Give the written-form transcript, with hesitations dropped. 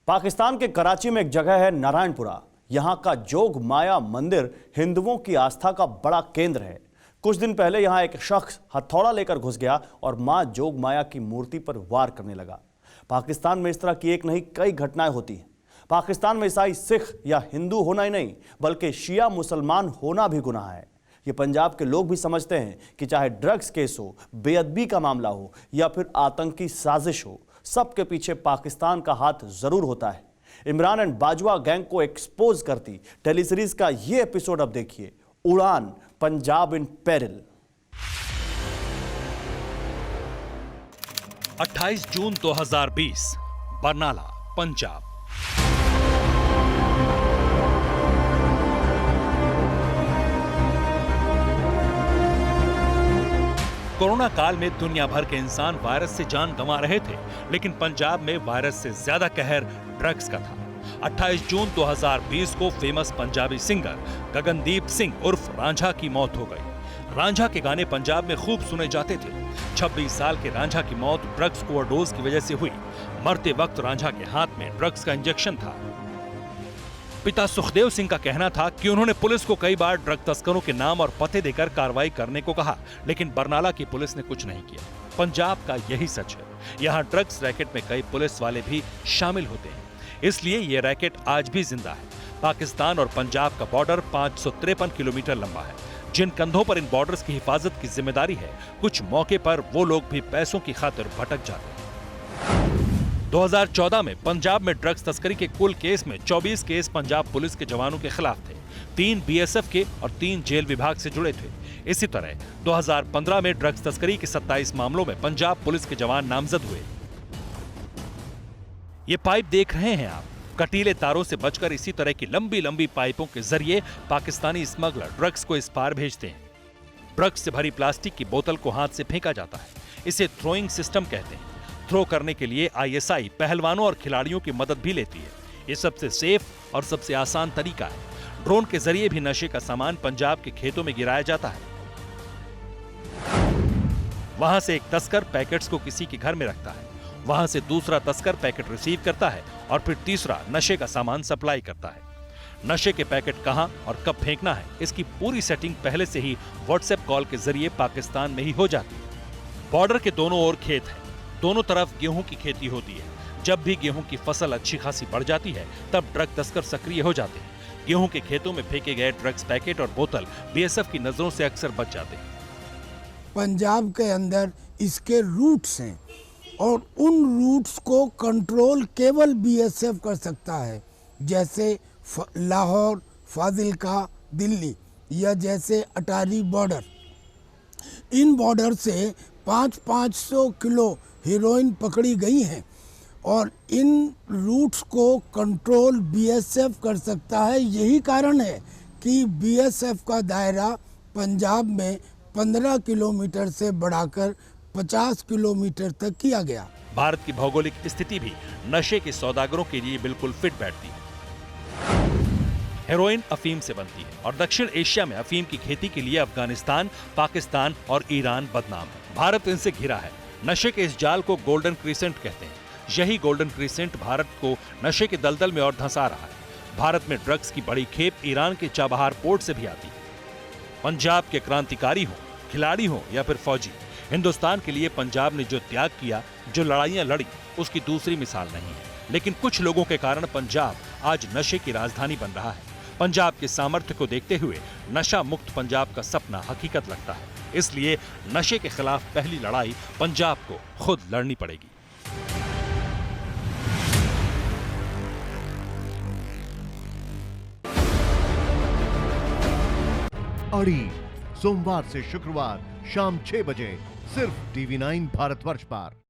पाकिस्तान के कराची में एक जगह है नारायणपुरा। यहाँ का जोग माया मंदिर हिंदुओं की आस्था का बड़ा केंद्र है। कुछ दिन पहले यहाँ एक शख्स हथौड़ा लेकर घुस गया और मां जोग माया की मूर्ति पर वार करने लगा। पाकिस्तान में इस तरह की एक नहीं कई घटनाएं होती हैं। पाकिस्तान में ईसाई सिख या हिंदू होना ही नहीं बल्कि शिया मुसलमान होना भी गुनाह है। ये पंजाब के लोग भी समझते हैं कि चाहे ड्रग्स केस हो, बेअदबी का मामला हो या फिर आतंकी साजिश हो, सबके पीछे पाकिस्तान का हाथ जरूर होता है। इमरान एंड बाजवा गैंग को एक्सपोज करती टेलीसीरीज का ये एपिसोड अब देखिए, उड़ान पंजाब इन पेरिल। 28 जून 2020, बरनाला, पंजाब। कोरोना काल में दुनिया भर के इंसान वायरस से जान गंवा रहे थे, लेकिन पंजाब में वायरस से ज्यादा कहर ड्रग्स का था। 28 जून 2020 को फेमस पंजाबी सिंगर गगनदीप सिंह उर्फ रांझा की मौत हो गई। रांझा के गाने पंजाब में खूब सुने जाते थे। 26 साल के रांझा की मौत ड्रग्स ओवरडोज की वजह से हुई। मरते वक्त रांझा के हाथ में ड्रग्स का इंजेक्शन था। पिता सुखदेव सिंह का कहना था कि उन्होंने पुलिस को कई बार ड्रग तस्करों के नाम और पते देकर कार्रवाई करने को कहा, लेकिन बरनाला की पुलिस ने कुछ नहीं किया। पंजाब का यही सच है। यहाँ ड्रग्स रैकेट में कई पुलिस वाले भी शामिल होते हैं, इसलिए ये रैकेट आज भी जिंदा है। पाकिस्तान और पंजाब का बॉर्डर 553 किलोमीटर लंबा है। जिन कंधों पर इन बॉर्डर्स की हिफाजत की जिम्मेदारी है, कुछ मौके पर वो लोग भी पैसों की खातिर भटक जाते हैं। 2014 में पंजाब में ड्रग्स तस्करी के कुल केस में 24 केस पंजाब पुलिस के जवानों के खिलाफ थे। 3 बीएसएफ के और 3 जेल विभाग से जुड़े थे। इसी तरह 2015 में ड्रग्स तस्करी के 27 मामलों में पंजाब पुलिस के जवान नामजद हुए। ये पाइप देख रहे हैं आप, कटीले तारों से बचकर इसी तरह की लंबी लंबी पाइपों के जरिए पाकिस्तानी स्मगलर ड्रग्स को इस पार भेजते हैं। ड्रग्स से भरी प्लास्टिक की बोतल को हाथ से फेंका जाता है। इसे थ्रोइंग सिस्टम कहते हैं। थ्रो करने के लिए आईएसआई पहलवानों और खिलाड़ियों की मदद भी लेती है। ये सबसे सेफ और सबसे आसान तरीका है। ड्रोन के जरिए भी नशे का सामान पंजाब के खेतों में गिराया जाता है। वहां से एक तस्कर पैकेट्स को किसी के घर में रखता है, वहां से दूसरा तस्कर पैकेट रिसीव करता है और फिर तीसरा नशे का सामान सप्लाई करता है। नशे के पैकेट कहां और कब फेंकना है, इसकी पूरी सेटिंग पहले से ही व्हाट्सएप कॉल के जरिए पाकिस्तान में ही हो जाती है। बॉर्डर के दोनों ओर खेत है, दोनों तरफ गेहूं की खेती होती है। जब भी गेहूं की फसल अच्छी खासी बढ़ जाती है, तब ड्रग तस्कर सक्रिय हो जाते हैं। गेहूं के खेतों में फेंके गए ड्रग्स पैकेट और बोतल बीएसएफ की नजरों से अक्सर बच जाते हैं। पंजाब के अंदर इसके रूट्स हैं और उन रूट्स को कंट्रोल केवल बीएसएफ कर सकता है, जैसे लाहौर, फाजिल्का, दिल्ली या जैसे अटारी बॉर्डर। इन बॉर्डर से 500 किलो हीरोइन पकड़ी गई है और इन रूट्स को कंट्रोल बीएसएफ कर सकता है। यही कारण है कि बीएसएफ का दायरा पंजाब में 15 किलोमीटर से बढ़ाकर 50 किलोमीटर तक किया गया। भारत की भौगोलिक स्थिति भी नशे के सौदागरों के लिए बिल्कुल फिट बैठती है। हेरोइन अफीम से बनती है और दक्षिण एशिया में अफीम की खेती के लिए अफगानिस्तान, पाकिस्तान और ईरान बदनाम है। भारत इनसे घिरा है। नशे के इस जाल को गोल्डन क्रिसेंट कहते हैं। यही गोल्डन क्रिसेंट भारत को नशे के दलदल में और धंसा रहा है। भारत में ड्रग्स की बड़ी खेप ईरान के चाबहार पोर्ट से भी आती है। पंजाब के क्रांतिकारी हो, खिलाड़ी हो या फिर फौजी, हिंदुस्तान के लिए पंजाब ने जो त्याग किया, जो लड़ाइयां लड़ी, उसकी दूसरी मिसाल नहीं है। लेकिन कुछ लोगों के कारण पंजाब आज नशे की राजधानी बन रहा है। पंजाब के सामर्थ्य को देखते हुए नशा मुक्त पंजाब का सपना हकीकत लगता है। इसलिए नशे के खिलाफ पहली लड़ाई पंजाब को खुद लड़नी पड़ेगी। अड़ी सोमवार से शुक्रवार शाम 6 बजे सिर्फ TV9 भारतवर्ष पर।